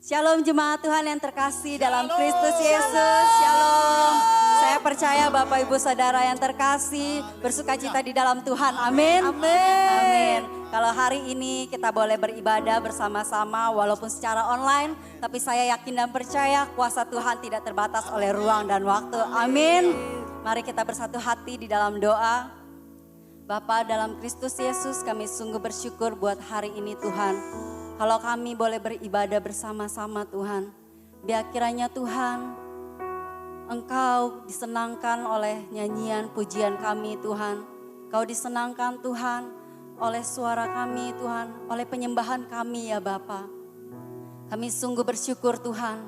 Shalom jemaat Tuhan yang terkasih dalam Kristus Yesus. Shalom. Saya percaya Bapak Ibu Saudara yang terkasih bersukacita di dalam Tuhan. Amin. Amin. Kalau hari ini kita boleh beribadah bersama-sama walaupun secara online. Tapi saya yakin dan percaya kuasa Tuhan tidak terbatas oleh ruang dan waktu. Amin. Mari kita bersatu hati di dalam doa. Bapa dalam Kristus Yesus, kami sungguh bersyukur buat hari ini Tuhan. Kalau kami boleh beribadah bersama-sama Tuhan, biar kiranya Tuhan, Engkau disenangkan oleh nyanyian pujian kami Tuhan. Kau disenangkan Tuhan oleh suara kami Tuhan, oleh penyembahan kami ya Bapa. Kami sungguh bersyukur Tuhan,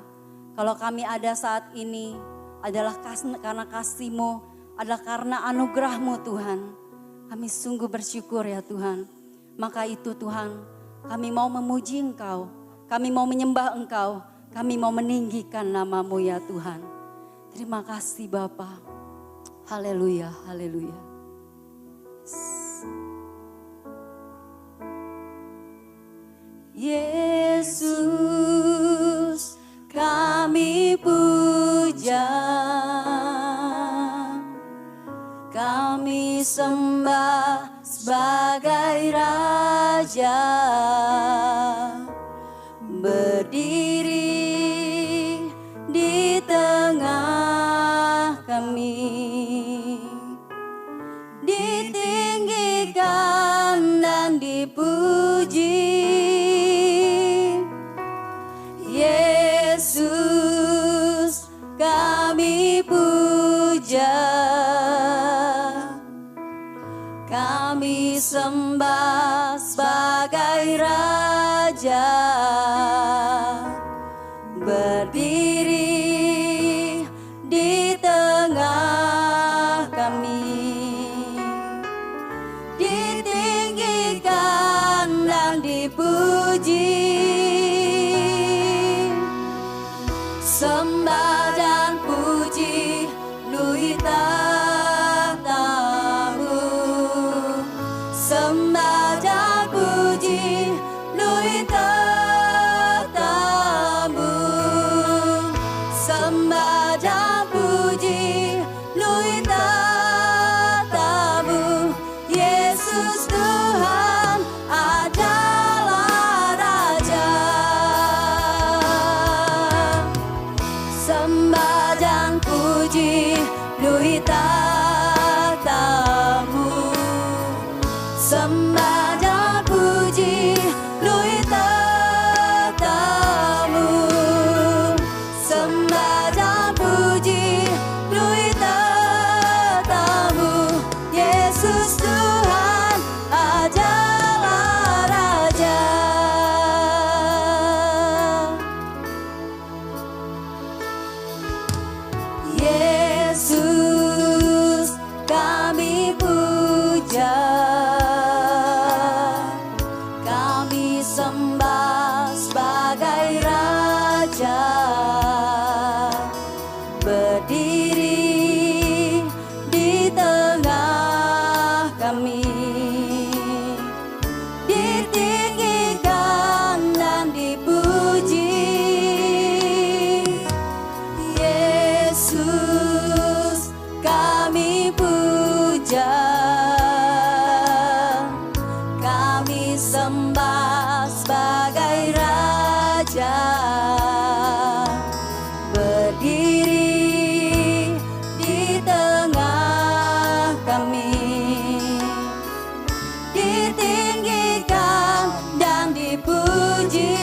kalau kami ada saat ini adalah karena kasih-Mu, adalah karena anugerah-Mu Tuhan. Kami sungguh bersyukur ya Tuhan. Maka itu Tuhan, kami mau memuji Engkau, kami mau menyembah Engkau, kami mau meninggikan nama-Mu ya Tuhan. Terima kasih Bapa. Haleluya, haleluya. Yesus, kami puja, kami sembah sebagai Raja, berdiri di tengah kami, ditinggikan dan dipuji. Yesus, kami puja, kami sembah sebagai Raja, berdiri di tengah kami, ditinggikan dan dipuji. Sembah dan puji Nuhita tamu, sembah dan puji Nuhita tamu, sembah dan puji Nuhita tamu. Yesus Tuhan adalah Raja, sembah dan puji Nuhita tamu, sembah dan puji Nuhita tamu, sembah dan puji Nuhita tamu. Yesus Tuhan adalah Raja. Yesus, kami puja, kami sembah sebagai Raja, berdiri di tengah kami, ditinggikan dan dipuji. Yesus, kami puja, kami sembah sebagai Raja, berdiri di tengah kami, ditinggikan dan dipuji.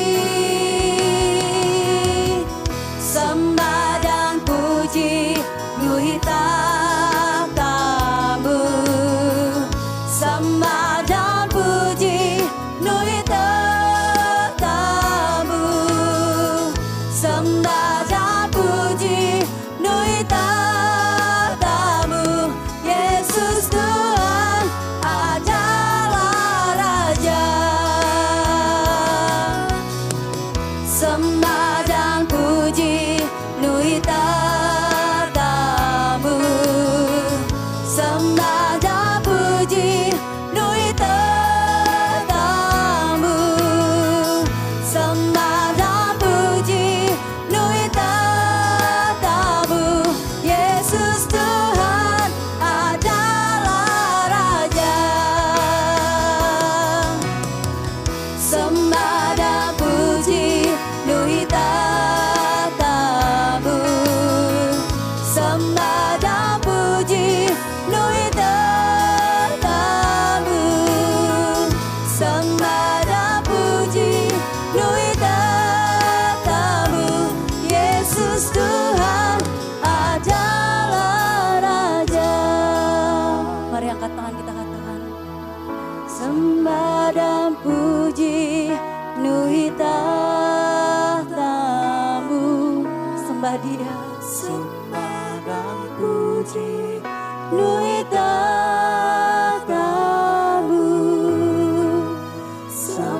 Sembah dan puji Nuhita tamu, sembah dan puji Nuhita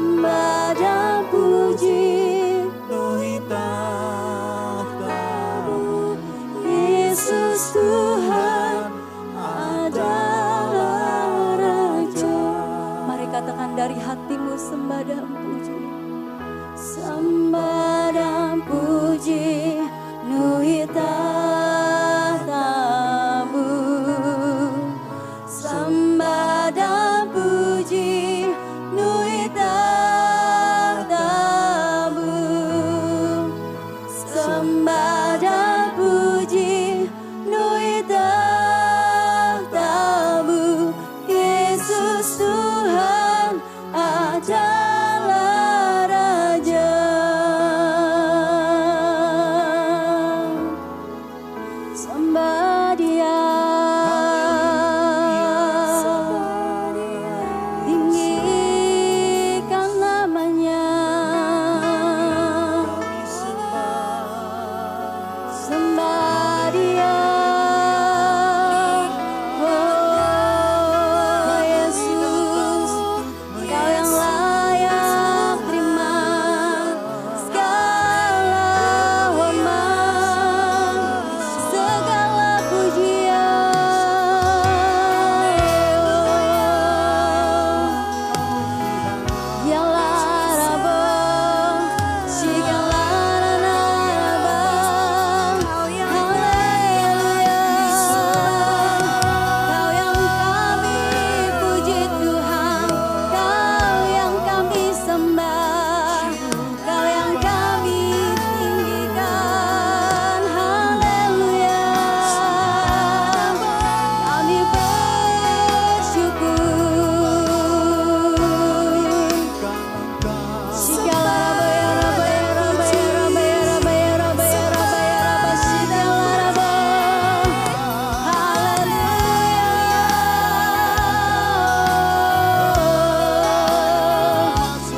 sembah dan puji, penuhi tahta-Mu. Yesus Tuhan adalah Raja. Mari katakan dari hatimu, sembah dan puji. Sembah dan puji, penuhi tahta-Mu. Sembah dan puji, penuhi tahta-Mu. Sembah dan puji, penuhi tahta-Mu. Yesus Tuhan adalah Raja. Sembah Dia, tinggikan namanya. Sembah Dia, oh Yesus, Kau yang layak terima segala hormat, segala pujian. Yalah Rabo, Shigala Rabo, haleluya. Kau yang kami puji Tuhan, Kau yang kami sembah, Kau yang kami tinggikan, haleluya. Kami bersyukur. Shigala Rabo ya Rabo ya Rabo ya Rabo ya Rabo ya Rabo ya Rabo ya Rabo, Shigala Rabo, haleluya.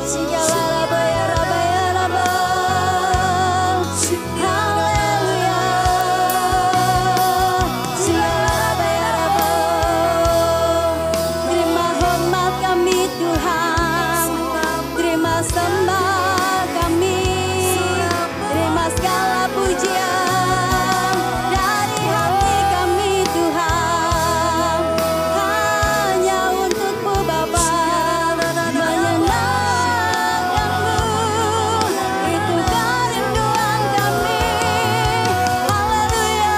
Shigala Rabo ya Rabo ya Rabo, haleluya. Shigala Rabo ya Rabo. Terima hormat kami Tuhan, terima sembah kami, terima segala pujian dari hati kami Tuhan. Hanya untuk-Mu Bapa, menyenangkan-Mu, itu kerinduan kami. Haleluya.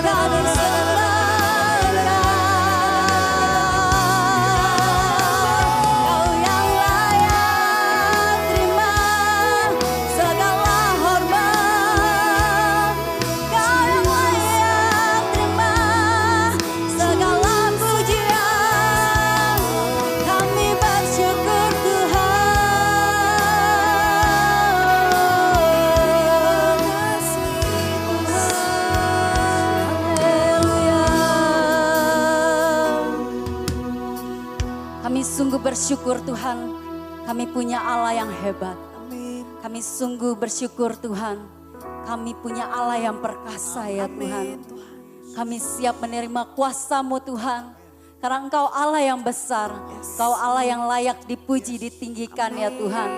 Kami sembah Kau yang layak terima segala hormat, Kau yang layak terima segala pujian. Kami bersyukur Tuhan. Haleluya. Kami sungguh bersyukur Tuhan, kami punya Allah yang hebat. Kami sungguh bersyukur Tuhan, kami punya Allah yang perkasa ya Tuhan. Kami siap menerima kuasa-Mu Tuhan, karena Engkau Allah yang besar, Engkau Allah yang layak dipuji, ditinggikan ya Tuhan.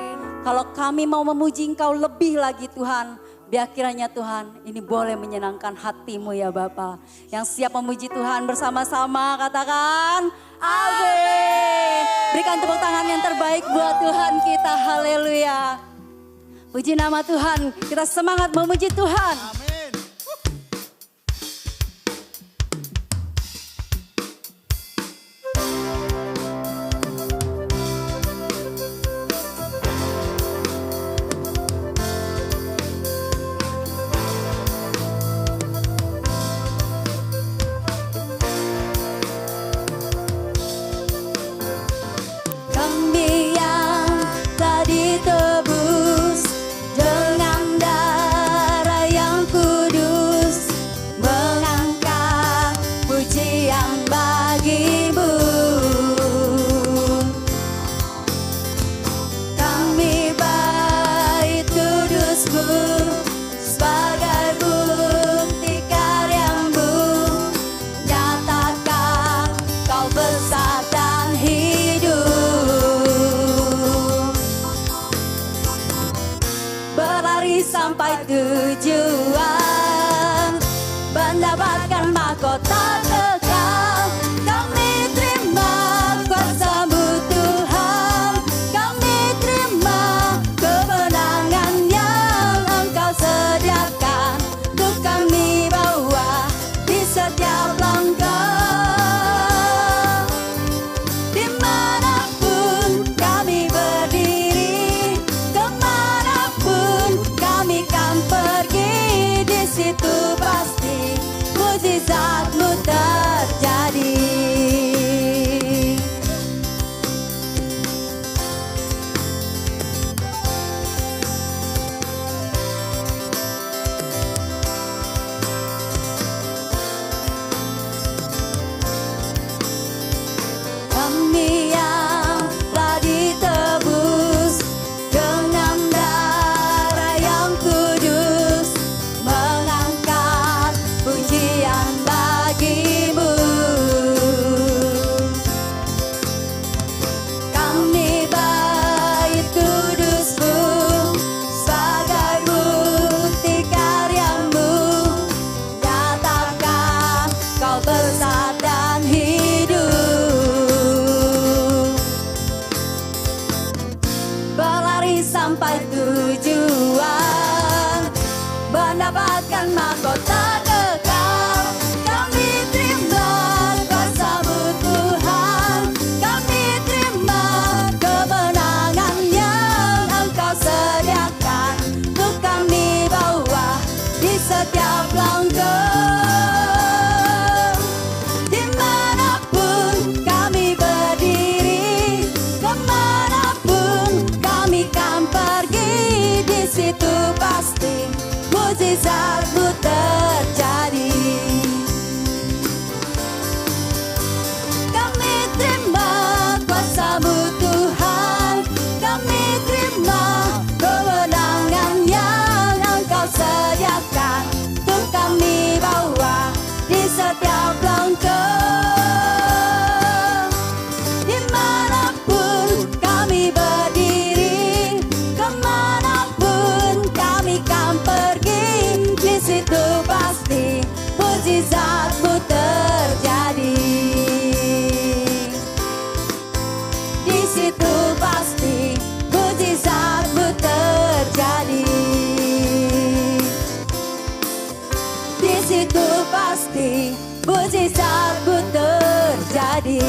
Kalau kami mau memuji Engkau lebih lagi Tuhan, biar kiranya Tuhan ini boleh menyenangkan hati-Mu ya Bapa. Yang siap memuji Tuhan bersama-sama katakan amin. Berikan tepuk tangan yang terbaik buat Tuhan kita, haleluya. Puji nama Tuhan, kita semangat memuji Tuhan. Amin. Kami yang telah ditebus dengan darah yang besar dan hidup. Berlari sampai tujuan, mendapatkan mahkota kekal. Kami terima kuasa-Mu Tuhan, kami terima kemenangan yang Engkau sediakan untuk kami bawa di setiap langkah. Dimanapun kami berdiri, kemanapun kami kan pergi, di situ pasti mujizat-Mu terjadi. Kami yang telah ditebus dengan darah yang kudus, mengangkat pujian bagi-Mu. Kami bait kudus-Mu sebagai bukti karya-Mu, nyatakan Kau besar dan hidup. Berlari sampai tujuan, mendapatkan mahkota kekal. Kami terima kuasa-Mu Tuhan, kami terima kemenangan yang Engkau sediakan untuk kami bawa di setiap langkah. Dimanapun kami berdiri, kemanapun kami kan pergi, di situ pasti mujizat-Mu terjadi. Kami terima kuasa-Mu Tuhan, kami terima kemenangan yang Engkau sediakan untuk kami bawa di setiap langkah. Dimanapun kami berdiri, kemanapun kami kan pergi, di situ pasti mujizat-Mu terjadi. Di situ pasti mujizat-Mu terjadi. Di situ pasti mujizat-Mu terjadi.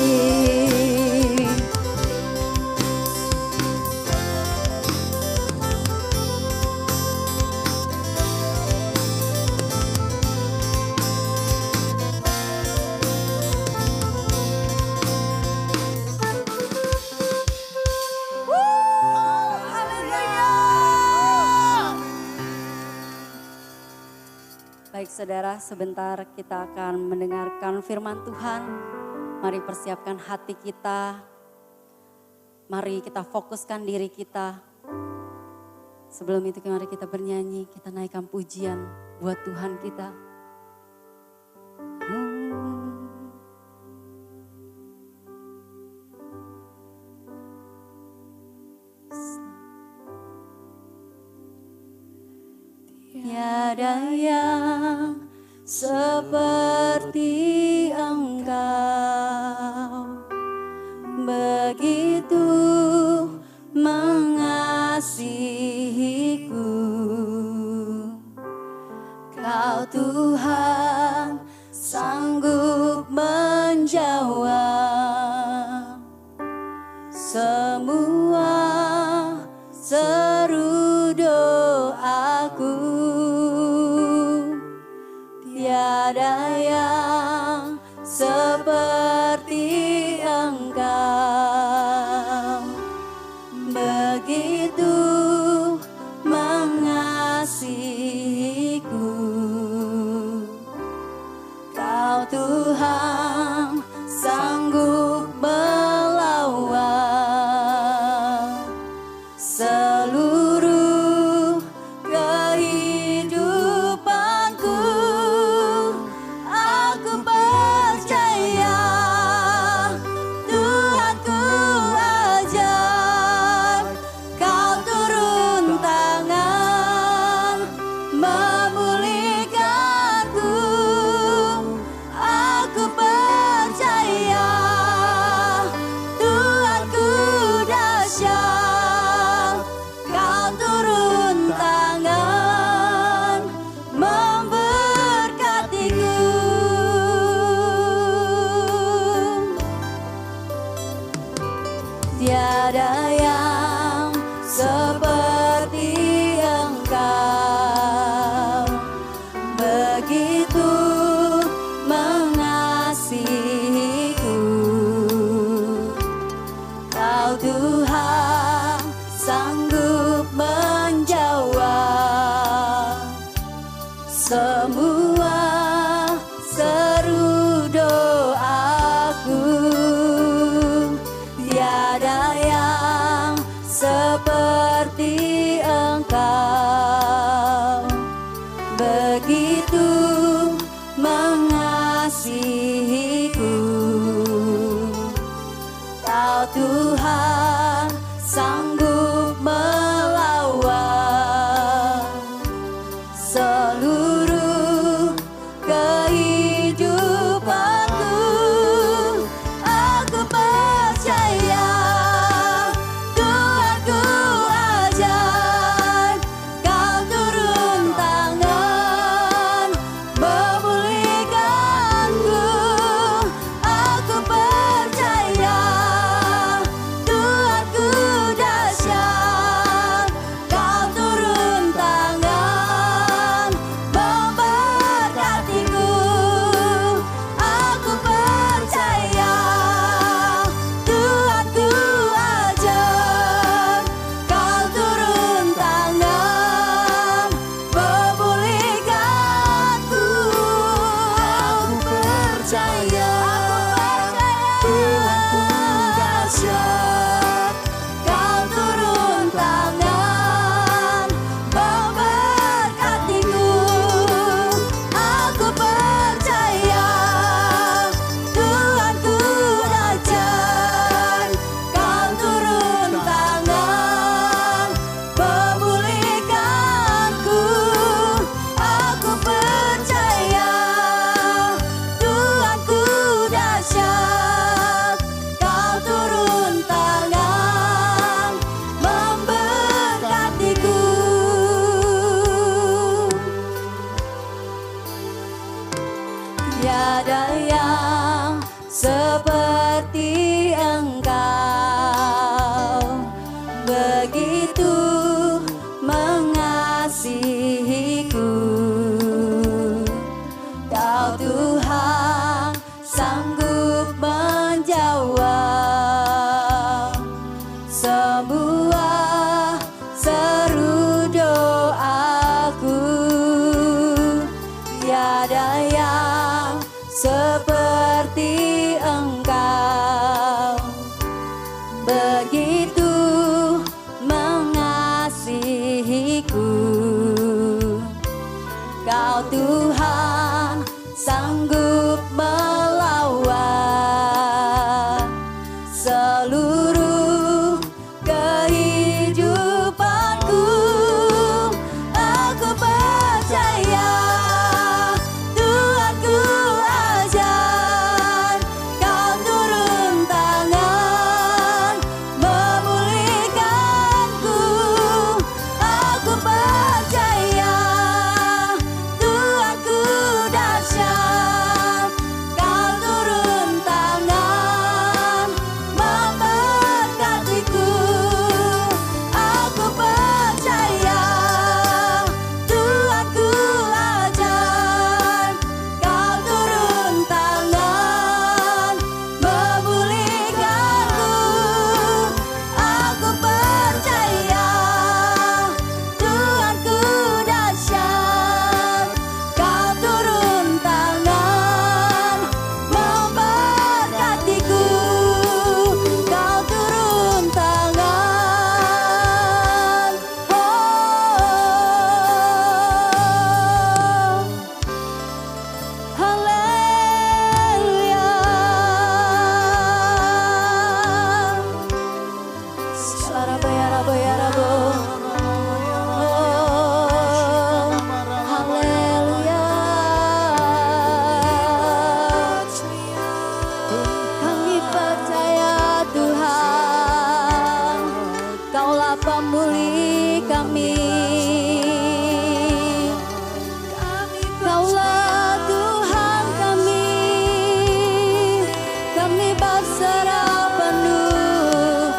Baik saudara, sebentar kita akan mendengarkan firman Tuhan. Mari persiapkan hati kita. Mari kita fokuskan diri kita. Sebelum itu mari kita bernyanyi, kita naikkan pujian buat Tuhan kita. Tiada yang seperti Engkau, begitu mengasihiku. Kau Tuhan sanggup menjawab semua seru doaku. Tiada yang seperti Engkau, begitu mengasihiku. Kau Tuhan sanggup melawan seluruh kehidupanku. Aku percaya tiada yang seperti Engkau, begitu mengasihiku. Kau Tuhan sanggup menjawab semua seru doaku. Tiada yang seperti Engkau, begitu mengasihiku. Kau Tuhan sanggup melawan seluruh kehidupanku. Aku percaya Tuhanku ajaib, Kau turun tangan memulihkanku. Aku percaya Tuhanku dahsyat, Kau turun tangan memberkatiku. Aku percaya Tuhanku ajaib, Kau turun tangan memulihkanku. Aku percaya Tuhanku dahsyat, Kau turun tangan memberkatiku. Aku percaya Tuhanku dahsyat, Kau turun tangan memulihkanku. Aku percaya Tuhanku dahsyat, Kau turun tangan memberkatiku. Tiada yang seperti Engkau, begitu mengasihiku. Kau Tuhan sanggup menjawab semua seru doaku. Tiada yang seperti Engkau, begitu mengasihiku. Kau Tuhan sanggup melawan seluruh kehidupanku. Aku percaya Tuhanku ajaib, Kau turun tangan memulihkanku. Aku percaya Tuhanku dahsyat, Kau turun tangan memberkatiku. Aku percaya Tuhanku ajaib, Kau turun tangan memulihkanku. Aku percaya Tuhanku dahsyat, Kau turun tangan memberkatiku. Kau turun tangan, haleluya. Sarabayarabayarabo. Haleluya. Kami percaya Tuhan, Kaulah pemulih kami. Kaulah Tuhan kami berserah penuh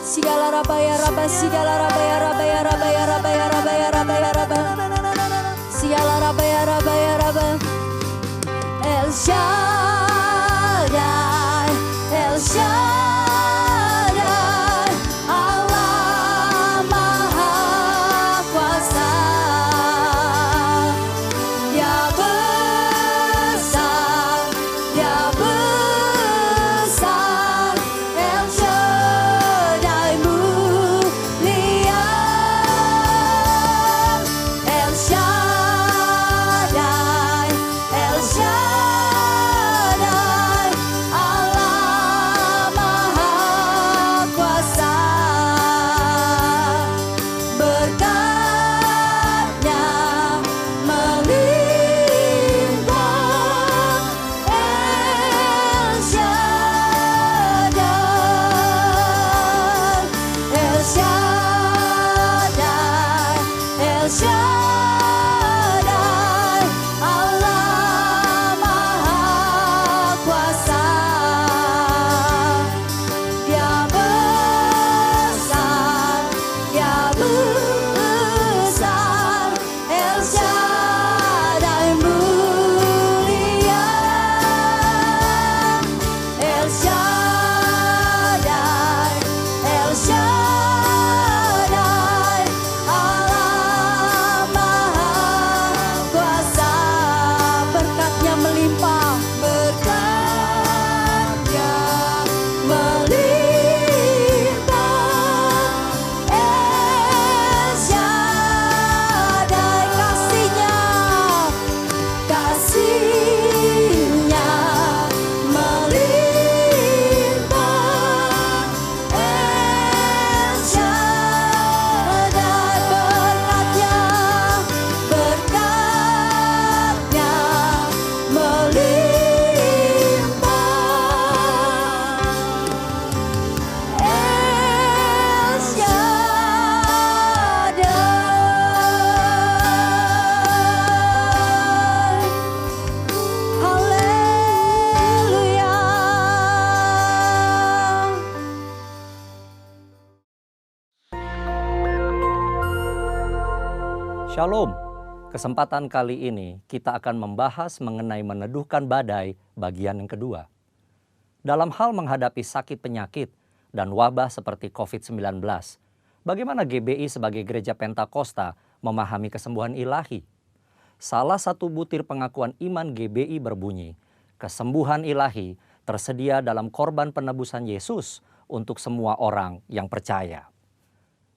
Sigala rabaya raba, sigala rabaya rabaya rabaya rabaya rabaya rabaya raba, sigala rabaya rabaya raba. El Shaddai, El Shaddai, Allah Maha Kuasa. Dia besar, Dia besar. El Shaddai mulia, El Shaddai, El Shaddai, Allah Maha Kuasa. Berkatnya melimpah, El Shaddai, El Shaddai, El Shaddai, Allah Maha Kuasa. Dia besar, Dia besar, El Shaddai mulia, El Shaddai, El Shaddai, Allah Maha Kuasa. Berkatnya melimpah, berkatnya melimpah, El Shaddai. Kasihnya melimpah, El Shaddai. Berkatnya melimpah, El Shaddai. Haleluya. Shalom. Kesempatan kali ini kita akan membahas mengenai meneduhkan badai bagian yang kedua. Dalam hal menghadapi sakit penyakit dan wabah seperti COVID-19, bagaimana GBI sebagai gereja Pentakosta memahami kesembuhan ilahi? Salah satu butir pengakuan iman GBI berbunyi, kesembuhan ilahi tersedia dalam korban penebusan Yesus untuk semua orang yang percaya.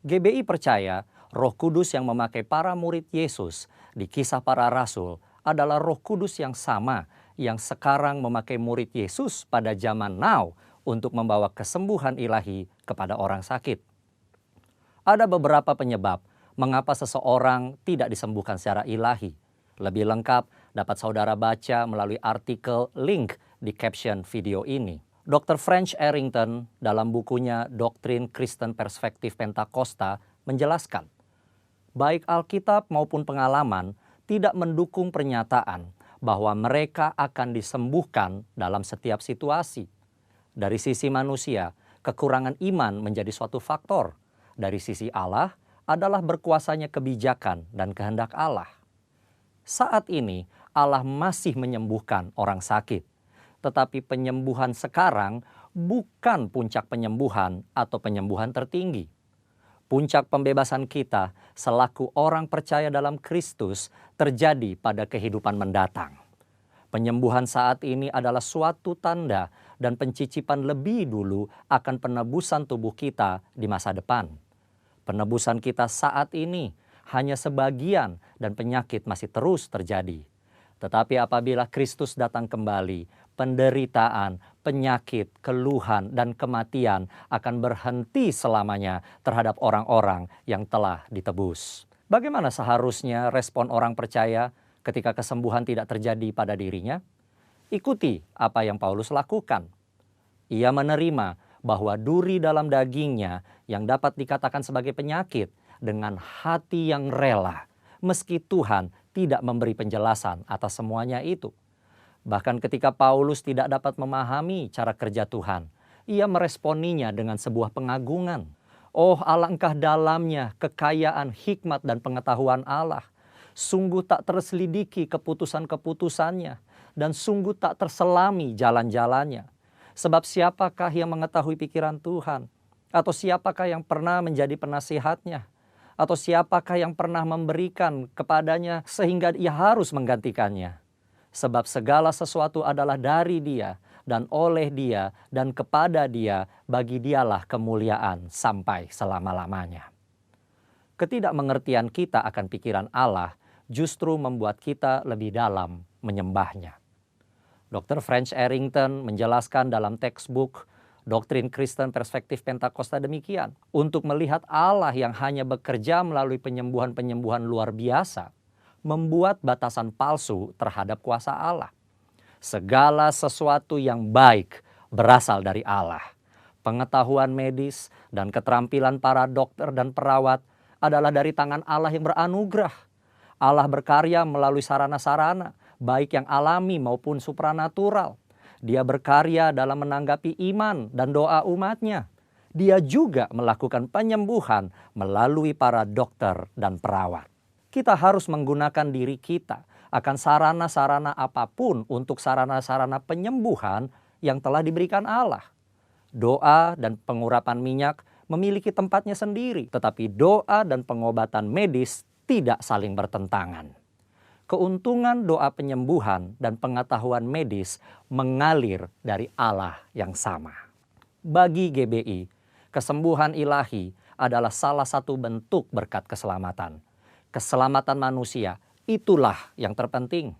GBI percaya Roh Kudus yang memakai para murid Yesus di Kisah Para Rasul adalah Roh Kudus yang sama yang sekarang memakai murid Yesus pada zaman now untuk membawa kesembuhan ilahi kepada orang sakit. Ada beberapa penyebab mengapa seseorang tidak disembuhkan secara ilahi. Lebih lengkap dapat saudara baca melalui artikel link di caption video ini. Dr. French Arrington dalam bukunya Doktrin Kristen Perspektif Pentakosta menjelaskan, baik Alkitab maupun pengalaman tidak mendukung pernyataan bahwa mereka akan disembuhkan dalam setiap situasi. Dari sisi manusia, kekurangan iman menjadi suatu faktor. Dari sisi Allah adalah berkuasanya kebijakan dan kehendak Allah. Saat ini Allah masih menyembuhkan orang sakit. Tetapi penyembuhan sekarang bukan puncak penyembuhan atau penyembuhan tertinggi. Puncak pembebasan kita selaku orang percaya dalam Kristus terjadi pada kehidupan mendatang. Penyembuhan saat ini adalah suatu tanda dan pencicipan lebih dulu akan penebusan tubuh kita di masa depan. Penebusan kita saat ini hanya sebagian dan penyakit masih terus terjadi. Tetapi apabila Kristus datang kembali, penderitaan, penyakit, keluhan, dan kematian akan berhenti selamanya terhadap orang-orang yang telah ditebus. Bagaimana seharusnya respon orang percaya ketika kesembuhan tidak terjadi pada dirinya? Ikuti apa yang Paulus lakukan. Ia menerima bahwa duri dalam dagingnya yang dapat dikatakan sebagai penyakit dengan hati yang rela, meski Tuhan tidak memberi penjelasan atas semuanya itu. Bahkan ketika Paulus tidak dapat memahami cara kerja Tuhan, ia meresponinya dengan sebuah pengagungan. Oh, alangkah dalamnya kekayaan hikmat dan pengetahuan Allah. Sungguh tak terselidiki keputusan-keputusannya, dan sungguh tak terselami jalan-jalannya. Sebab siapakah yang mengetahui pikiran Tuhan? Atau siapakah yang pernah menjadi penasihatnya? Atau siapakah yang pernah memberikan kepadanya sehingga ia harus menggantikannya? Sebab segala sesuatu adalah dari Dia dan oleh Dia dan kepada Dia, bagi Dialah kemuliaan sampai selama-lamanya. Ketidakmengertian kita akan pikiran Allah justru membuat kita lebih dalam menyembahnya. Dr. French Arrington menjelaskan dalam textbook Doktrin Kristen Perspektif Pentakosta demikian. Untuk melihat Allah yang hanya bekerja melalui penyembuhan-penyembuhan luar biasa, membuat batasan palsu terhadap kuasa Allah. Segala sesuatu yang baik berasal dari Allah. Pengetahuan medis dan keterampilan para dokter dan perawat adalah dari tangan Allah yang beranugerah. Allah berkarya melalui sarana-sarana, baik yang alami maupun supranatural. Dia berkarya dalam menanggapi iman dan doa umatnya. Dia juga melakukan penyembuhan melalui para dokter dan perawat. Kita harus menggunakan diri kita akan sarana-sarana apapun untuk sarana-sarana penyembuhan yang telah diberikan Allah. Doa dan pengurapan minyak memiliki tempatnya sendiri, tetapi doa dan pengobatan medis tidak saling bertentangan. Keuntungan doa penyembuhan dan pengetahuan medis mengalir dari Allah yang sama. Bagi GBI, kesembuhan ilahi adalah salah satu bentuk berkat keselamatan. Keselamatan manusia, itulah yang terpenting.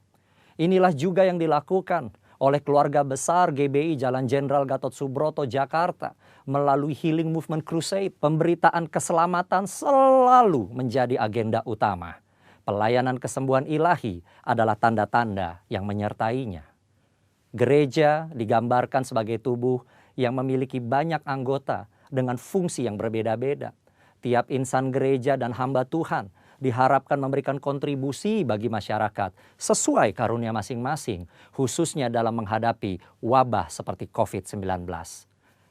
Inilah juga yang dilakukan oleh keluarga besar GBI Jalan Jenderal Gatot Subroto, Jakarta, melalui Healing Movement Crusade. Pemberitaan keselamatan selalu menjadi agenda utama. Pelayanan kesembuhan ilahi adalah tanda-tanda yang menyertainya. Gereja digambarkan sebagai tubuh yang memiliki banyak anggota dengan fungsi yang berbeda-beda. Tiap insan gereja dan hamba Tuhan diharapkan memberikan kontribusi bagi masyarakat sesuai karunia masing-masing, khususnya dalam menghadapi wabah seperti COVID-19.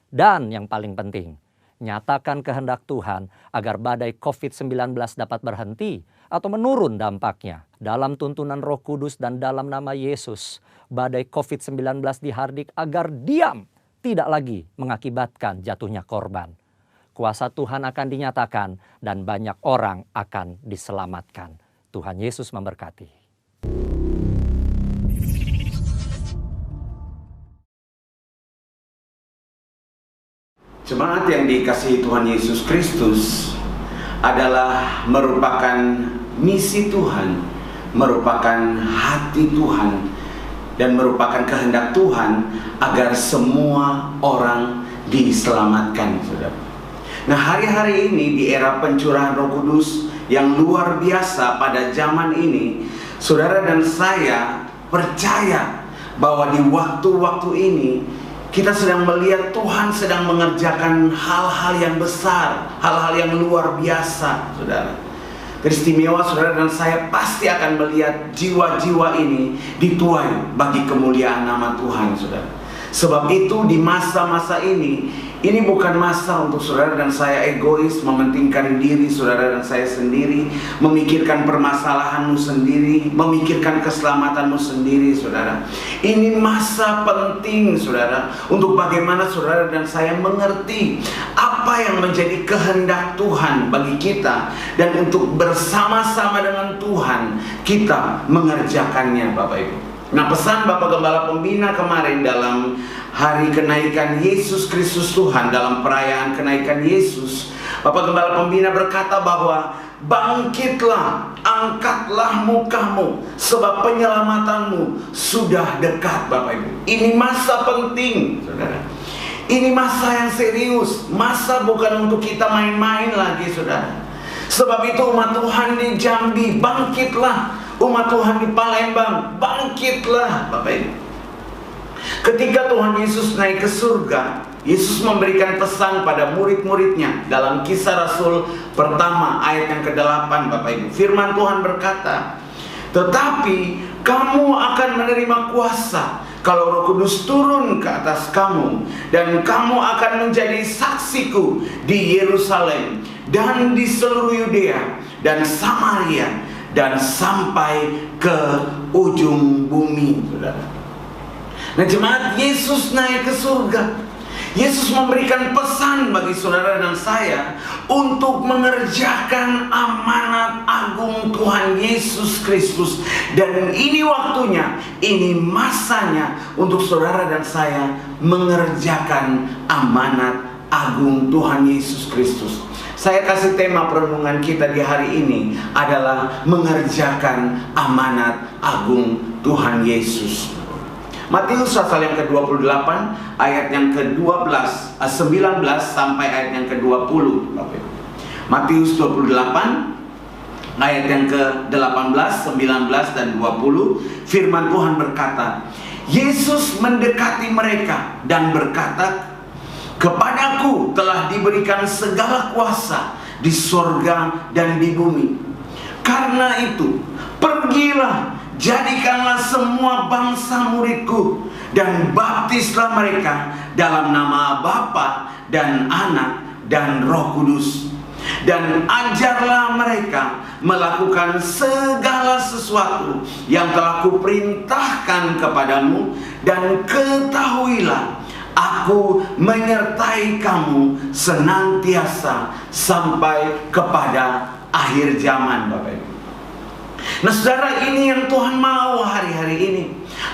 Dan yang paling penting, nyatakan kehendak Tuhan agar badai COVID-19 dapat berhenti atau menurun dampaknya. Dalam tuntunan Roh Kudus dan dalam nama Yesus, badai COVID-19 dihardik agar diam, tidak lagi mengakibatkan jatuhnya korban. Kuasa Tuhan akan dinyatakan dan banyak orang akan diselamatkan. Tuhan Yesus memberkati. Jemaat yang dikasihi Tuhan Yesus Kristus adalah merupakan misi Tuhan, merupakan hati Tuhan, dan merupakan kehendak Tuhan agar semua orang diselamatkan, saudara. Nah, hari-hari ini di era pencurahan Roh Kudus yang luar biasa pada zaman ini, saudara dan saya percaya bahwa di waktu-waktu ini kita sedang melihat Tuhan sedang mengerjakan hal-hal yang besar, hal-hal yang luar biasa, saudara. Teristimewa, saudara dan saya pasti akan melihat jiwa-jiwa ini dituai bagi kemuliaan nama Tuhan, saudara. Sebab itu di masa-masa ini Ini bukan masa untuk saudara dan saya egois, mementingkan diri saudara dan saya sendiri, memikirkan permasalahanmu sendiri, memikirkan keselamatanmu sendiri, saudara. Ini masa penting, saudara, untuk bagaimana saudara dan saya mengerti apa yang menjadi kehendak Tuhan bagi kita, dan untuk bersama-sama dengan Tuhan kita mengerjakannya, Bapak Ibu. Nah, pesan Bapak Gembala Pembina kemarin dalam hari kenaikan Yesus Kristus Tuhan, dalam perayaan kenaikan Yesus, Bapak Gembala Pembina berkata bahwa bangkitlah, angkatlah mukamu, sebab penyelamatanmu sudah dekat, Bapak Ibu. Ini masa penting, saudara. Ini masa yang serius, masa bukan untuk kita main-main lagi, saudara. Sebab itu umat Tuhan di Jambi, bangkitlah. Umat Tuhan di Palembang, bangkitlah, Bapak Ibu. Ketika Tuhan Yesus naik ke surga, Yesus memberikan pesan pada murid-muridnya dalam Kisah Rasul pertama ayat yang ke-8, Bapak Ibu. Firman Tuhan berkata, tetapi kamu akan menerima kuasa kalau Roh Kudus turun ke atas kamu, dan kamu akan menjadi saksiku di Yerusalem dan di seluruh Yudea dan Samaria dan sampai ke ujung bumi, saudara. Nah, jemaat, Yesus naik ke surga. Yesus memberikan pesan bagi saudara dan saya untuk mengerjakan amanat agung Tuhan Yesus Kristus. Dan ini waktunya, ini masanya untuk saudara dan saya mengerjakan amanat agung Tuhan Yesus Kristus. Saya kasih tema perenungan kita di hari ini adalah mengerjakan amanat agung Tuhan Yesus. Matius pasal yang ke-28 ayat yang ke-19 sampai ayat yang ke-20. Matius 28 ayat yang ke-18, 19 dan 20. Firman Tuhan berkata, Yesus mendekati mereka dan berkata, kepadaku telah diberikan segala kuasa di sorga dan di bumi. Karena itu, pergilah, jadikanlah semua bangsa muridku, dan baptislah mereka dalam nama Bapa dan Anak dan Roh Kudus. Dan ajarlah mereka melakukan segala sesuatu yang telah kuperintahkan kepadamu, dan ketahuilah, aku menyertai kamu senantiasa sampai kepada akhir zaman, Bapak Ibu. Nah, saudara, ini yang Tuhan mau hari-hari ini.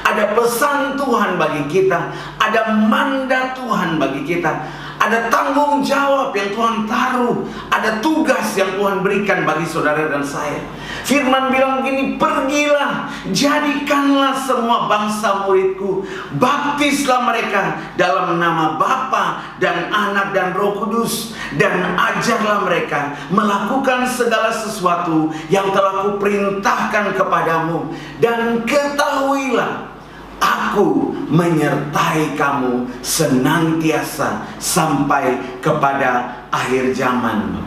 Ada pesan Tuhan bagi kita, ada mandat Tuhan bagi kita, ada tanggung jawab yang Tuhan taruh, ada tugas yang Tuhan berikan bagi saudara dan saya. Firman bilang begini, pergilah, jadikanlah semua bangsa muridku, baptislah mereka dalam nama Bapa dan Anak dan Roh Kudus, dan ajarlah mereka melakukan segala sesuatu yang telah kuperintahkan kepadamu, dan ketahuilah, aku menyertai kamu senantiasa sampai kepada akhir zaman.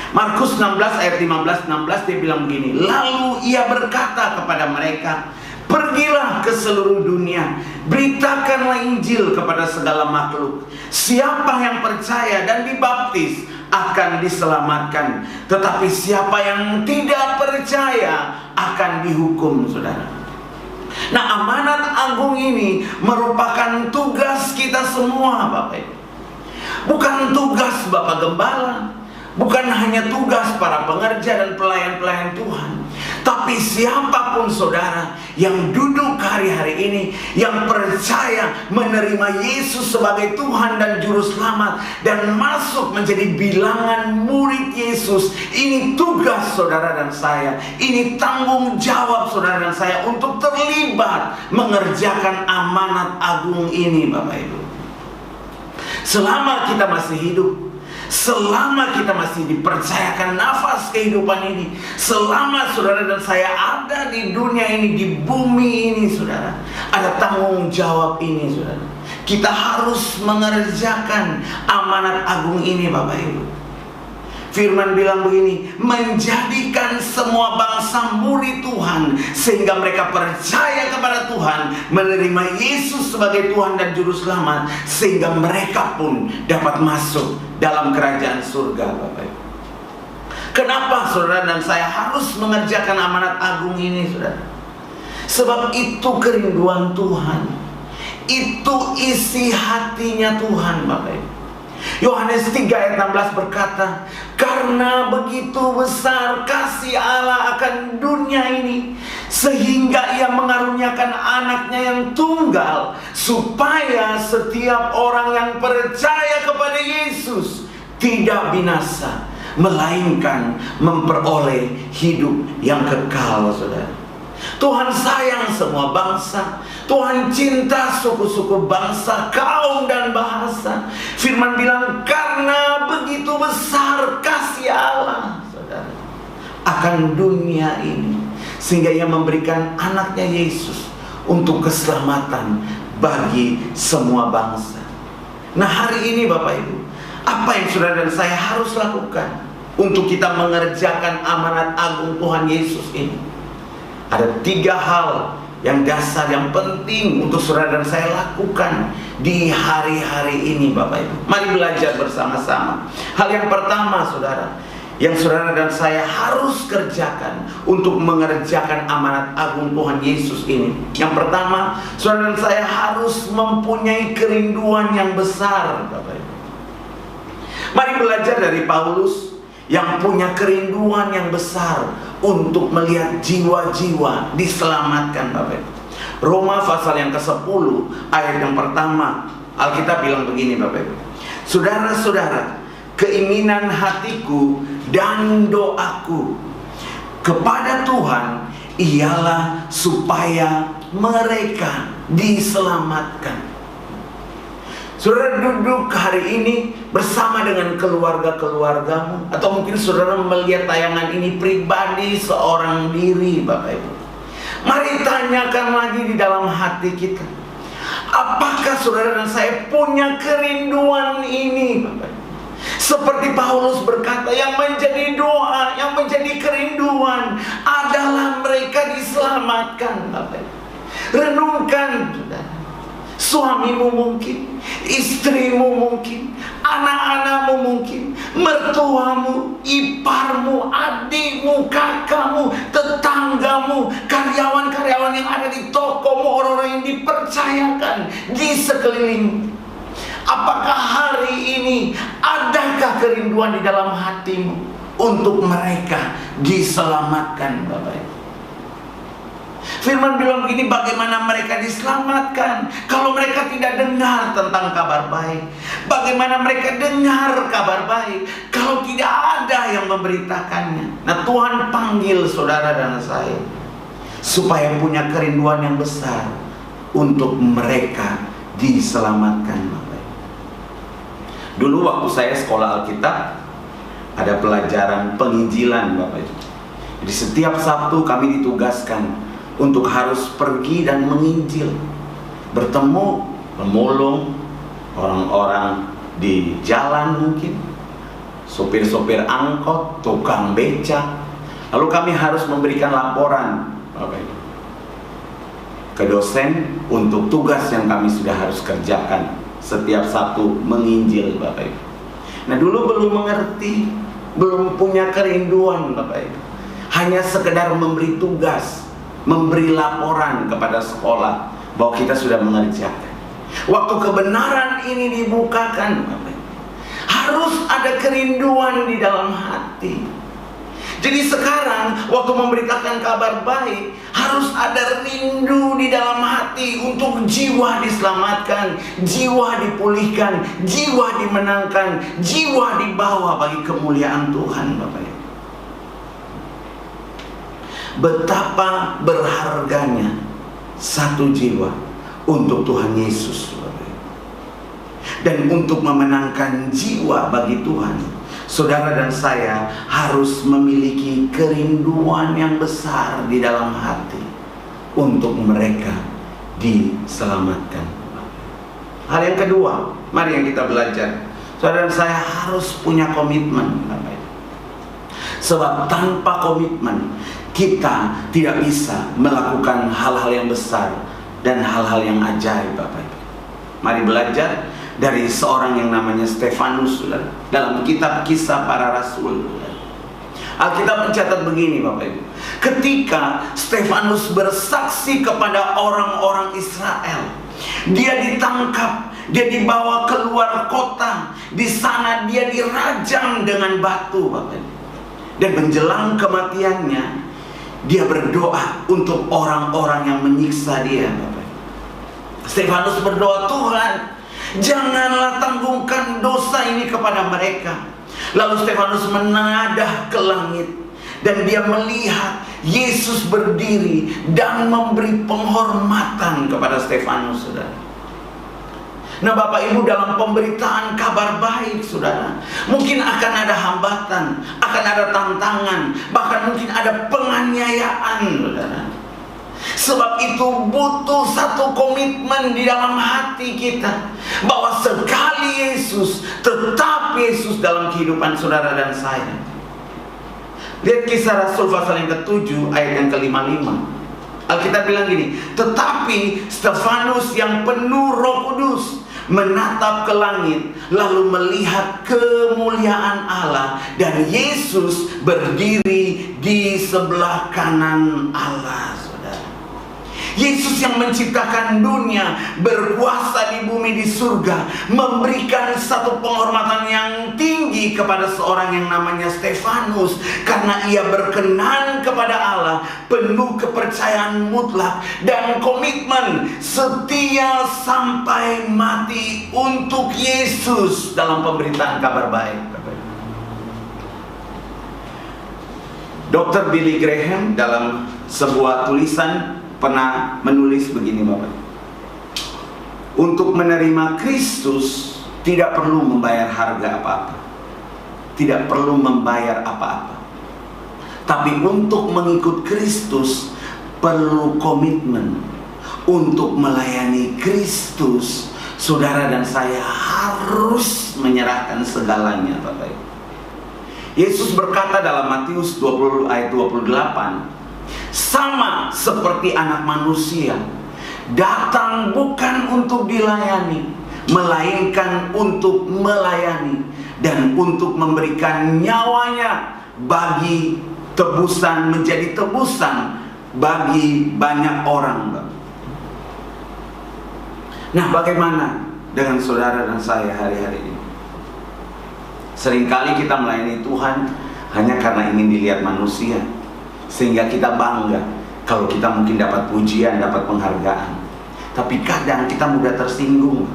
Markus 16 ayat 15-16 dia bilang begini, lalu ia berkata kepada mereka, pergilah ke seluruh dunia, beritakanlah Injil kepada segala makhluk. Siapa yang percaya dan dibaptis akan diselamatkan, tetapi siapa yang tidak percaya akan dihukum, saudara. Nah, amanat agung ini merupakan tugas kita semua, Bapak Ibu. Bukan tugas Bapak Gembala, bukan hanya tugas para pengerja dan pelayan-pelayan Tuhan, tapi siapapun saudara yang duduk hari-hari ini, yang percaya menerima Yesus sebagai Tuhan dan Juru Selamat, dan masuk menjadi bilangan murid Yesus. Ini tugas saudara dan saya, ini tanggung jawab saudara dan saya untuk terlibat mengerjakan amanat agung ini, Bapak Ibu. Selama kita masih hidup, selama kita masih dipercayakan nafas kehidupan ini, selama saudara dan saya ada di dunia ini, di bumi ini, saudara, ada tanggung jawab ini, saudara. Kita harus mengerjakan amanat agung ini, Bapak Ibu. Firman bilang begini, menjadikan semua bangsa murid Tuhan, sehingga mereka percaya kepada Tuhan, menerima Yesus sebagai Tuhan dan Juru Selamat, sehingga mereka pun dapat masuk dalam kerajaan surga, Bapak Ibu. Kenapa saudara dan saya harus mengerjakan amanat agung ini, saudara? Sebab itu kerinduan Tuhan, itu isi hatinya Tuhan, Bapak Ibu. Yohanes 3 ayat 16 berkata, karena begitu besar kasih Allah akan dunia ini, sehingga ia mengaruniakan anaknya yang tunggal, supaya setiap orang yang percaya kepada Yesus tidak binasa, melainkan memperoleh hidup yang kekal, saudara. Tuhan sayang semua bangsa, Tuhan cinta suku-suku bangsa, kaum dan bahasa. Firman bilang, karena begitu besar kasih Allah, saudara, akan dunia ini, sehingga ia memberikan anaknya Yesus untuk keselamatan bagi semua bangsa. Nah, hari ini Bapak Ibu, apa yang saudara dan saya harus lakukan untuk kita mengerjakan amanat agung Tuhan Yesus ini? Ada 3 hal yang dasar, yang penting untuk saudara dan saya lakukan di hari-hari ini, Bapak Ibu. Mari belajar bersama-sama. Hal yang pertama, saudara, yang saudara dan saya harus kerjakan untuk mengerjakan amanat agung Tuhan Yesus ini. Yang pertama, saudara dan saya harus mempunyai kerinduan yang besar, Bapak Ibu. Mari belajar dari Paulus yang punya kerinduan yang besar untuk melihat jiwa-jiwa diselamatkan, Bapak Ibu. Roma pasal yang ke-10 ayat yang pertama, Alkitab bilang begini, Bapak Ibu. Saudara-saudara, keinginan hatiku dan doaku kepada Tuhan ialah supaya mereka diselamatkan. Saudara duduk hari ini bersama dengan keluarga-keluargamu, atau mungkin saudara melihat tayangan ini pribadi seorang diri, Bapak Ibu. Mari tanyakan lagi di dalam hati kita, apakah saudara dan saya punya kerinduan ini, Bapak Ibu? Seperti Paulus berkata, yang menjadi doa, yang menjadi kerinduan adalah mereka diselamatkan, Bapak Ibu. Renungkan, saudara. Suamimu mungkin, istrimu mungkin, anak-anakmu mungkin, mertuamu, iparmu, adikmu, kakakmu, tetanggamu, karyawan-karyawan yang ada di tokomu, orang-orang yang dipercayakan di sekelilingmu. Apakah hari ini adakah kerinduan di dalam hatimu untuk mereka diselamatkan, Bapak Ibu? Firman bilang begini, bagaimana mereka diselamatkan kalau mereka tidak dengar tentang kabar baik? Bagaimana mereka dengar kabar baik kalau tidak ada yang memberitakannya? Nah, Tuhan panggil saudara dan saya supaya punya kerinduan yang besar untuk mereka diselamatkan, Bapak. Dulu waktu saya sekolah Alkitab, ada pelajaran penginjilan, Bapak. Jadi setiap Sabtu kami ditugaskan untuk harus pergi dan menginjil, bertemu, pemulung, orang-orang di jalan mungkin, sopir-sopir angkot, tukang becak. Lalu kami harus memberikan laporan, Bapak Ibu, ke dosen untuk tugas yang kami sudah harus kerjakan setiap Sabtu menginjil, Bapak Ibu. Nah, dulu belum mengerti, belum punya kerinduan, Bapak Ibu. Hanya sekedar memberi tugas, memberi laporan kepada sekolah bahwa kita sudah mengerjakan. Waktu kebenaran ini dibukakan, Bapak, harus ada kerinduan di dalam hati. Jadi sekarang waktu memberitakan kabar baik, harus ada rindu di dalam hati untuk jiwa diselamatkan, jiwa dipulihkan, jiwa dimenangkan, jiwa dibawa bagi kemuliaan Tuhan, Bapak. Betapa berharganya satu jiwa untuk Tuhan Yesus, dan untuk memenangkan jiwa bagi Tuhan, saudara dan saya harus memiliki kerinduan yang besar di dalam hati untuk mereka diselamatkan. Hal yang kedua, mari yang kita belajar, saudara dan saya harus punya komitmen, Sebab tanpa komitmen kita tidak bisa melakukan hal-hal yang besar dan hal-hal yang ajaib, Bapak Ibu. Mari belajar dari seorang yang namanya Stefanus, saudara, dalam kitab Kisah Para Rasul. Alkitab mencatat begini, Bapak Ibu. Ketika Stefanus bersaksi kepada orang-orang Israel, dia ditangkap, dia dibawa keluar kota. Di sana dia dirajam dengan batu, Bapak Ibu. Dan menjelang kematiannya, dia berdoa untuk orang-orang yang menyiksa dia, Bapak Ibu. Stefanus berdoa, Tuhan, janganlah tanggungkan dosa ini kepada mereka. Lalu Stefanus menadah ke langit, dan dia melihat Yesus berdiri dan memberi penghormatan kepada Stefanus, saudara. Nah, Bapak Ibu, dalam pemberitaan kabar baik, saudara, mungkin akan ada hambatan, akan ada tantangan, bahkan mungkin ada penganiayaan, saudara. Sebab itu butuh satu komitmen di dalam hati kita, bahwa sekali Yesus, tetap Yesus dalam kehidupan saudara dan saya. Lihat Kisah Rasul pasal yang ke-7 ayat yang ke-55. Alkitab bilang gini, tetapi Stefanus yang penuh Roh Kudus menatap ke langit, lalu melihat kemuliaan Allah dan Yesus berdiri di sebelah kanan Allah, saudara. Yesus yang menciptakan dunia, berkuasa di bumi, di surga, memberikan satu penghormatan yang tinggi kepada seorang yang namanya Stefanus, karena ia berkenan kepada Allah, penuh kepercayaan mutlak dan komitmen setia sampai mati untuk Yesus dalam pemberitaan kabar baik. Dr. Billy Graham dalam sebuah tulisan pernah menulis begini, Bapak. Untuk menerima Kristus tidak perlu membayar harga apa-apa, tidak perlu membayar apa-apa. Tapi untuk mengikut Kristus perlu komitmen. Untuk melayani Kristus, saudara dan saya harus menyerahkan segalanya, Bapak. Yesus berkata dalam Matius 20 ayat 28, sama seperti Anak Manusia datang bukan untuk dilayani, melainkan untuk melayani dan untuk memberikan nyawanya bagi tebusan, menjadi tebusan bagi banyak orang. Nah, bagaimana dengan saudara dan saya hari-hari ini? Seringkali kita melayani Tuhan hanya karena ingin dilihat manusia, sehingga kita bangga kalau kita mungkin dapat pujian, dapat penghargaan. Tapi kadang kita mudah tersinggung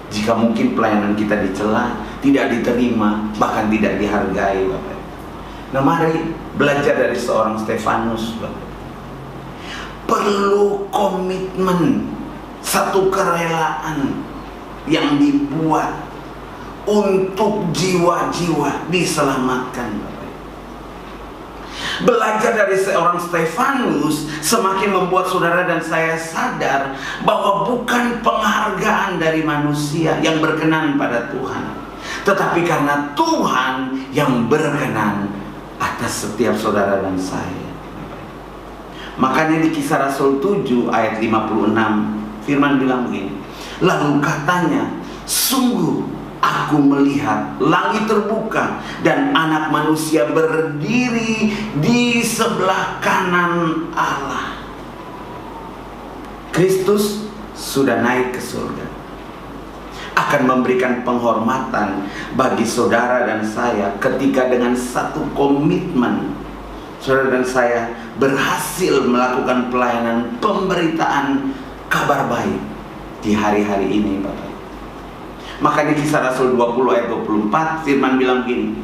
jika mungkin pelayanan kita dicela, tidak diterima, bahkan tidak dihargai, Bapak. Nah, mari belajar dari seorang Stefanus, Bapak. Perlu komitmen, satu kerelaan yang dibuat untuk jiwa-jiwa diselamatkan, Bapak. Belajar dari seorang Stefanus semakin membuat saudara dan saya sadar bahwa bukan penghargaan dari manusia yang berkenan pada Tuhan, tetapi karena Tuhan yang berkenan atas setiap saudara dan saya. Makanya di Kisah Rasul 7 ayat 56 firman bilang begini, lalu katanya, sungguh aku melihat langit terbuka dan Anak Manusia berdiri di sebelah kanan Allah. Kristus sudah naik ke surga, akan memberikan penghormatan bagi saudara dan saya ketika dengan satu komitmen saudara dan saya berhasil melakukan pelayanan pemberitaan kabar baik di hari-hari ini, Bapak. Makanya Kisah Rasul 20 ayat 24 firman bilang gini,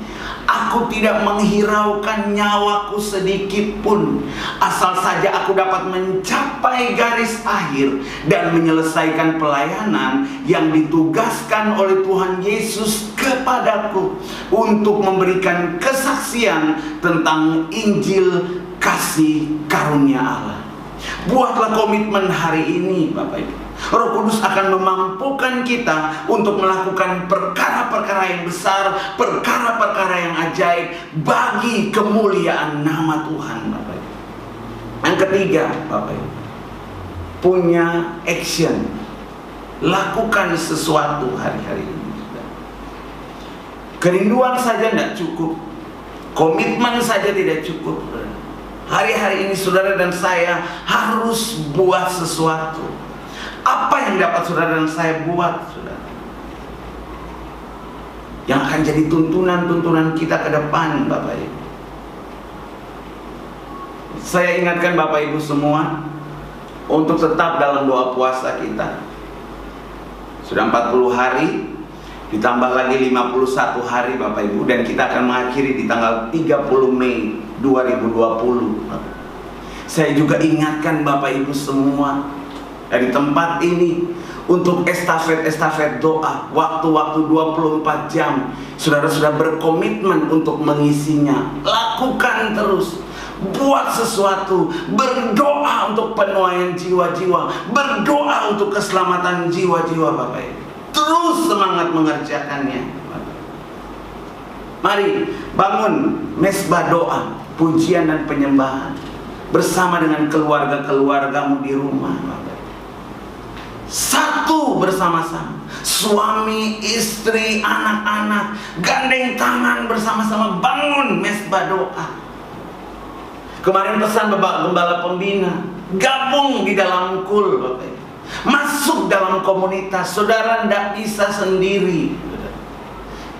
aku tidak menghiraukan nyawaku sedikit pun, asal saja aku dapat mencapai garis akhir dan menyelesaikan pelayanan yang ditugaskan oleh Tuhan Yesus kepadaku untuk memberikan kesaksian tentang Injil kasih karunia Allah. Buatlah komitmen hari ini, Bapak Ibu. Roh Kudus akan memampukan kita untuk melakukan perkara-perkara yang besar, perkara-perkara yang ajaib bagi kemuliaan nama Tuhan, Bapak Ibu. Yang ketiga, Bapak Ibu, punya action. Lakukan sesuatu hari-hari ini. Kerinduan saja tidak cukup, komitmen saja tidak cukup. Hari-hari ini saudara dan saya harus buat sesuatu. Apa yang dapat saudara dan saya buat, saudara? Yang akan jadi tuntunan-tuntunan kita ke depan, Bapak Ibu. Saya ingatkan Bapak Ibu semua untuk tetap dalam doa puasa kita. Sudah 40 hari, ditambah lagi 51 hari Bapak Ibu, dan kita akan mengakhiri di tanggal 30 Mei 2020. Saya juga ingatkan Bapak Ibu semua dari tempat ini untuk estafet doa, waktu-waktu 24 jam. Saudara sudah berkomitmen untuk mengisinya. Lakukan terus. Buat sesuatu. Berdoa untuk penuaian jiwa-jiwa. Berdoa untuk keselamatan jiwa-jiwa Bapak Ibu. Terus semangat mengerjakannya. Mari bangun mesbah doa, pujian dan penyembahan bersama dengan keluarga-keluargamu di rumah, Bapak. Satu bersama-sama, suami, istri, anak-anak, gandeng tangan bersama-sama bangun mesbah doa. Kemarin pesan Bapak Gembala Pembina, gabung di dalam kul, Bapak. Masuk dalam komunitas. Saudara tidak bisa sendiri.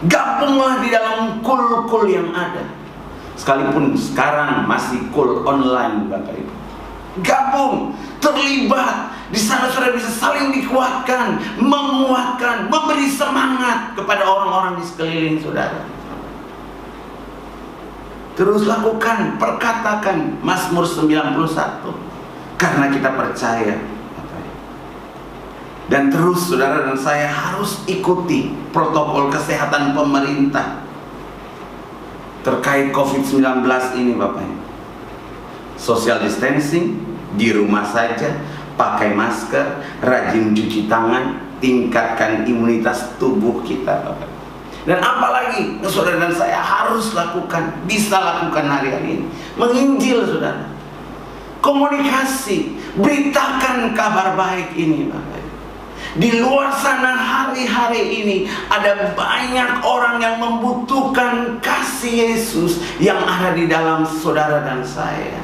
Gabunglah di dalam kul-kul yang ada. Sekalipun sekarang masih kul online, Bapak Ibu. Gabung, terlibat. Di sana saudara bisa saling dikuatkan, menguatkan, memberi semangat kepada orang-orang di sekeliling saudara. Terus lakukan, perkatakan Mazmur 91. Karena kita percaya. Dan terus saudara dan saya harus ikuti protokol kesehatan pemerintah terkait COVID-19 ini, Bapak. Social distancing, di rumah saja, pakai masker, rajin cuci tangan, tingkatkan imunitas tubuh kita, Bapak. Dan apalagi saudara dan saya harus lakukan, bisa lakukan hari-hari ini, menginjil saudara, komunikasi, beritakan kabar baik ini, Bapak. Di luar sana hari-hari ini ada banyak orang yang membutuhkan kasih Yesus yang ada di dalam saudara dan saya.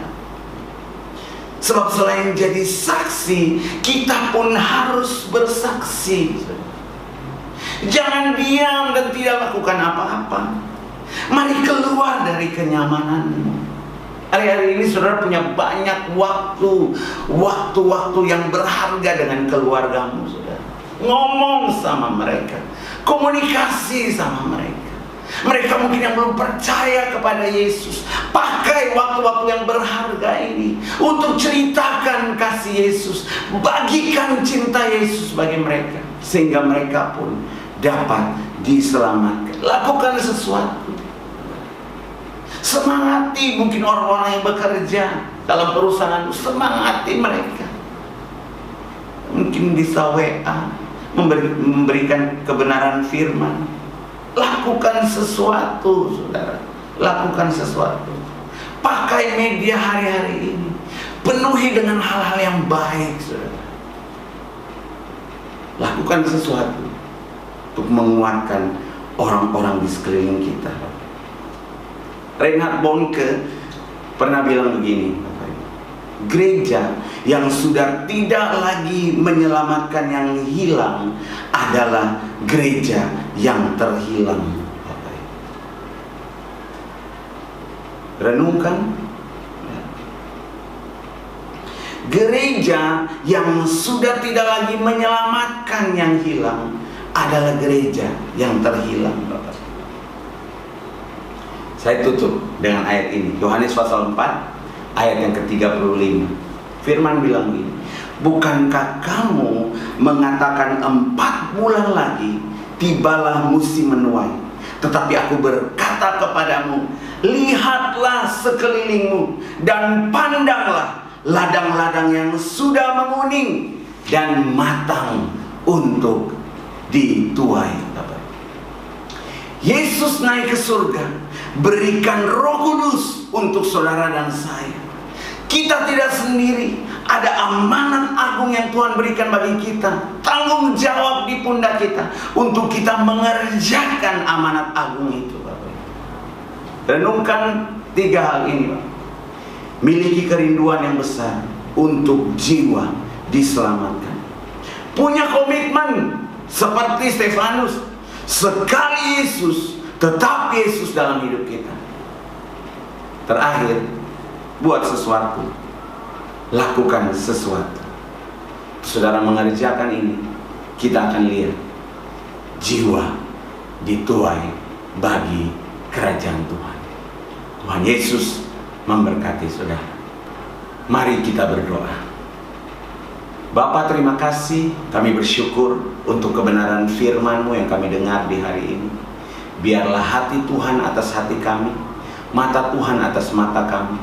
Sebab selain jadi saksi, kita pun harus bersaksi. Jangan diam dan tidak lakukan apa-apa. Mari keluar dari kenyamananmu. Hari-hari ini saudara punya banyak waktu-waktu yang berharga dengan keluargamu, saudara. Ngomong sama mereka, komunikasi sama mereka. Mereka mungkin yang belum percaya kepada Yesus. Pakai waktu-waktu yang berharga ini untuk ceritakan kasih Yesus, bagikan cinta Yesus bagi mereka, sehingga mereka pun dapat diselamatkan. Lakukan sesuatu. Semangati mungkin orang-orang yang bekerja dalam perusahaan, semangati mereka. Mungkin bisa WA, memberikan kebenaran firman. Lakukan sesuatu, saudara. Lakukan sesuatu. Pakai media hari-hari ini. Penuhi dengan hal-hal yang baik, saudara. Lakukan sesuatu untuk menguatkan orang-orang di sekeliling kita. Reinhard Bonke pernah bilang begini, gereja yang sudah tidak lagi menyelamatkan yang hilang adalah gereja yang terhilang. Renungkan. Gereja yang sudah tidak lagi menyelamatkan yang hilang adalah gereja yang terhilang, Bapak. Saya tutup dengan ayat ini, Yohanes pasal 4 ayat yang ke-35. Firman bilang begini, bukankah kamu mengatakan 4 bulan lagi tibalah musim menuai? Tetapi aku berkata kepadamu, lihatlah sekelilingmu dan pandanglah, ladang-ladang yang sudah menguning dan matang untuk dituai. Yesus naik ke surga, berikan Roh Kudus untuk saudara dan saya. Kita tidak sendiri, ada amanat agung yang Tuhan berikan bagi kita. Tanggung jawab di pundak kita untuk kita mengerjakan amanat agung itu, Bapak. Renungkan 3 hal ini, Bapak. Miliki kerinduan yang besar untuk jiwa diselamatkan. Punya komitmen seperti Stefanus, sekali Yesus, tetap Yesus dalam hidup kita. Terakhir, buat sesuatu, lakukan sesuatu. Saudara mengerjakan ini, kita akan lihat jiwa dituai bagi kerajaan Tuhan. Tuhan Yesus memberkati saudara. Mari kita berdoa. Bapa, terima kasih, kami bersyukur untuk kebenaran firman-Mu yang kami dengar di hari ini. Biarlah hati Tuhan atas hati kami, mata Tuhan atas mata kami,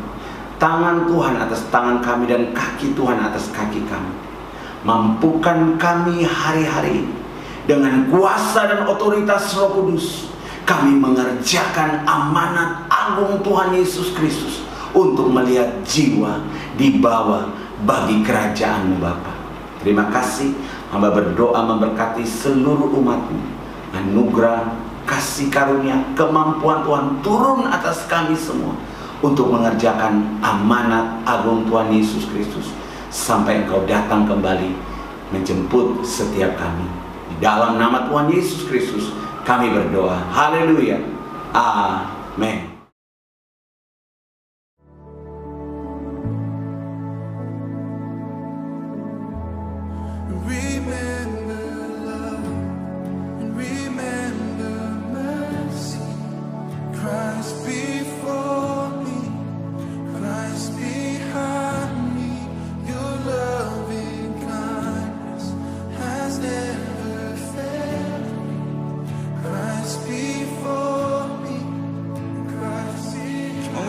tangan Tuhan atas tangan kami, dan kaki Tuhan atas kaki kami. Mampukan kami hari-hari dengan kuasa dan otoritas Roh Kudus, kami mengerjakan amanat agung Tuhan Yesus Kristus untuk melihat jiwa dibawa bagi kerajaan-Mu, Bapa. Terima kasih, hamba berdoa memberkati seluruh umat-Mu. Anugerah, kasih karunia, kemampuan Tuhan turun atas kami semua untuk mengerjakan amanat agung Tuhan Yesus Kristus sampai Engkau datang kembali menjemput setiap kami. Di dalam nama Tuhan Yesus Kristus kami berdoa. Haleluya. Amin.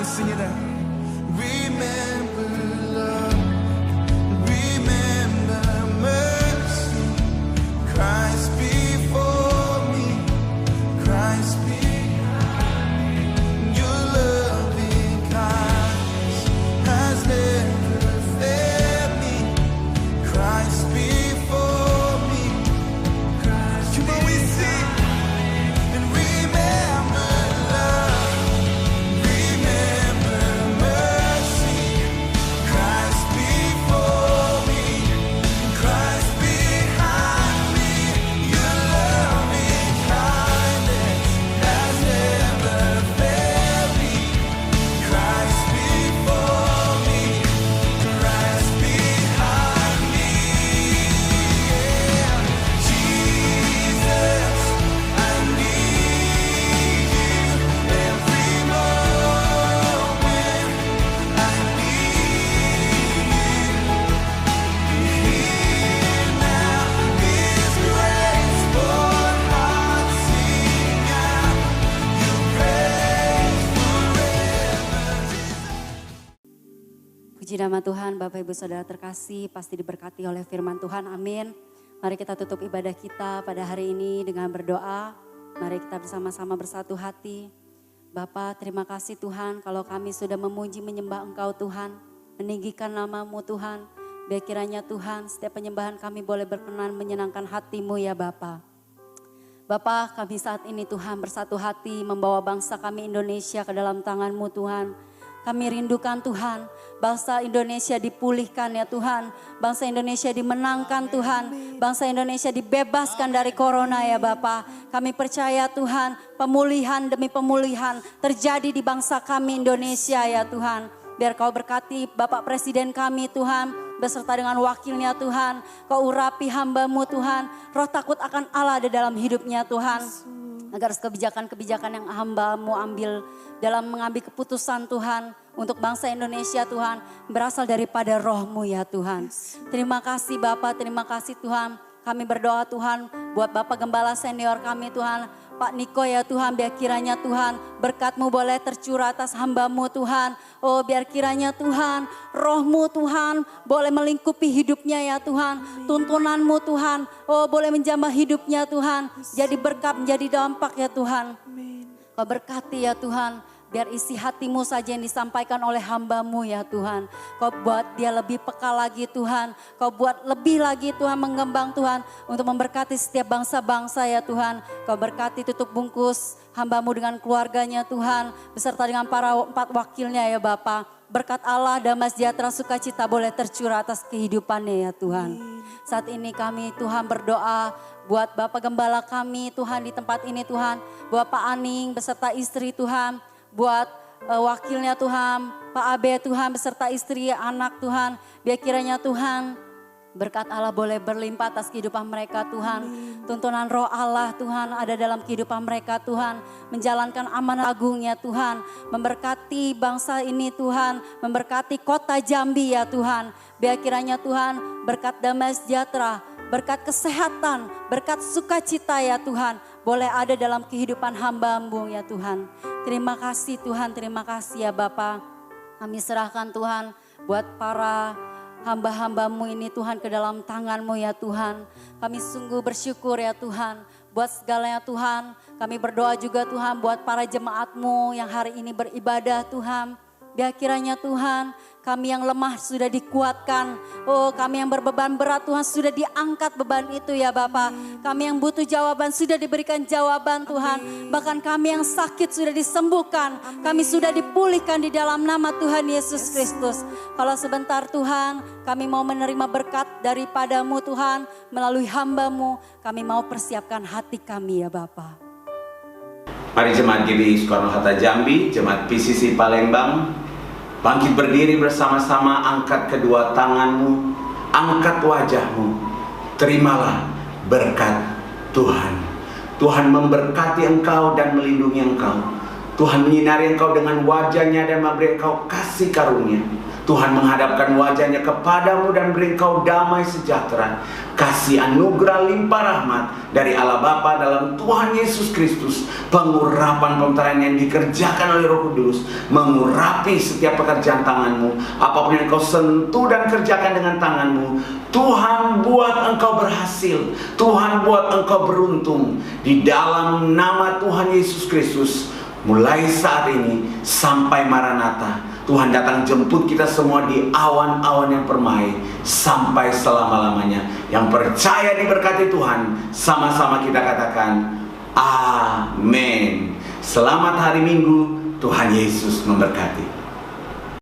Sing it out. Remember love, remember mercy. Christ before me, Christ behind me. Your loving kindness has never failed me. Christ before me, Christ. Come on, we sing and remember love. Puji nama Tuhan, Bapak Ibu Saudara terkasih, pasti diberkati oleh firman Tuhan, amin. Mari kita tutup ibadah kita pada hari ini dengan berdoa. Mari kita bersama-sama bersatu hati. Bapa, terima kasih Tuhan kalau kami sudah memuji menyembah Engkau Tuhan, meninggikan nama-Mu Tuhan. Biar kiranya Tuhan setiap penyembahan kami boleh berkenan menyenangkan hati-Mu ya Bapa. Bapa, kami saat ini Tuhan bersatu hati membawa bangsa kami Indonesia ke dalam tangan-Mu Tuhan. Kami rindukan Tuhan, bangsa Indonesia dipulihkan ya Tuhan. Bangsa Indonesia dimenangkan Tuhan. Bangsa Indonesia dibebaskan dari corona ya Bapa. Kami percaya Tuhan, pemulihan demi pemulihan terjadi di bangsa kami Indonesia ya Tuhan. Biar Kau berkati Bapak Presiden kami Tuhan, beserta dengan wakilnya Tuhan. Kau urapi hamba-Mu Tuhan, roh takut akan Allah ada dalam hidupnya Tuhan. Agar kebijakan-kebijakan yang hamba-Mu ambil dalam mengambil keputusan Tuhan untuk bangsa Indonesia Tuhan berasal daripada Roh-Mu ya Tuhan. Terima kasih Bapa, terima kasih Tuhan. Kami berdoa Tuhan Buat Bapak Gembala senior kami Tuhan, Pak Niko ya Tuhan, biar kiranya Tuhan berkat-Mu boleh tercurah atas hamba-Mu Tuhan. Oh biar kiranya Tuhan, roh-Mu Tuhan boleh melingkupi hidupnya ya Tuhan. Tuntunan-Mu Tuhan, oh boleh menjamah hidupnya Tuhan. Jadi berkat, menjadi dampak ya Tuhan. Kau berkati ya Tuhan. Biar isi hati-Mu saja yang disampaikan oleh hamba-Mu ya Tuhan. Kau buat dia lebih peka lagi Tuhan. Kau buat lebih lagi Tuhan mengembang Tuhan. Untuk memberkati setiap bangsa-bangsa ya Tuhan. Kau berkati tutup bungkus hamba-Mu dengan keluarganya Tuhan. Beserta dengan para 4 wakilnya ya Bapa. Berkat Allah, damai sejahtera, sukacita boleh tercurah atas kehidupannya ya Tuhan. Saat ini kami Tuhan berdoa buat Bapak Gembala kami Tuhan di tempat ini Tuhan. Buat Pak Aning beserta istri Tuhan. Buat wakilnya Tuhan, Pak Abe Tuhan beserta istri, anak Tuhan. Biar kiranya Tuhan berkat Allah boleh berlimpah atas kehidupan mereka Tuhan. Tuntunan roh Allah Tuhan ada dalam kehidupan mereka Tuhan. Menjalankan amanah agungnya Tuhan. Memberkati bangsa ini Tuhan. Memberkati kota Jambi ya Tuhan. Biar kiranya Tuhan berkat damai sejahtera. Berkat kesehatan, berkat sukacita ya Tuhan. Boleh ada dalam kehidupan hamba-Mu ya Tuhan. Terima kasih Tuhan, terima kasih ya Bapa. Kami serahkan Tuhan buat para hamba-hamba-Mu ini Tuhan ke dalam tangan-Mu ya Tuhan. Kami sungguh bersyukur ya Tuhan. Buat segalanya Tuhan, kami berdoa juga Tuhan buat para jemaat-Mu yang hari ini beribadah Tuhan. Biar kiranya Tuhan, kami yang lemah sudah dikuatkan. Oh kami yang berbeban berat Tuhan sudah diangkat beban itu ya Bapa. Kami yang butuh jawaban sudah diberikan jawaban Tuhan. Bahkan kami yang sakit sudah disembuhkan. Kami sudah dipulihkan di dalam nama Tuhan Yesus Kristus. Kalau sebentar Tuhan kami mau menerima berkat daripada-Mu Tuhan. Melalui hamba-Mu kami mau persiapkan hati kami ya Bapa. Mari jemaat GBI Soekarno Hatta Jambi, jemaat PCC Palembang, bangkit berdiri bersama-sama, angkat kedua tanganmu, angkat wajahmu, terimalah berkat Tuhan. Tuhan memberkati engkau dan melindungi engkau. Tuhan menyinari engkau dengan wajahnya dan memberi engkau kasih karunia. Tuhan menghadapkan wajahnya kepadamu dan beri engkau damai sejahtera. Kasih anugerah limpah rahmat dari Allah Bapa dalam Tuhan Yesus Kristus. Pengurapan pemeteran yang dikerjakan oleh Roh Kudus. Mengurapi setiap pekerjaan tanganmu. Apapun yang kau sentuh dan kerjakan dengan tanganmu. Tuhan buat engkau berhasil. Tuhan buat engkau beruntung. Di dalam nama Tuhan Yesus Kristus. Mulai saat ini sampai Maranatha. Tuhan datang jemput kita semua di awan-awan yang permai sampai selama-lamanya. Yang percaya diberkati Tuhan, sama-sama kita katakan amin. Selamat hari Minggu, Tuhan Yesus memberkati.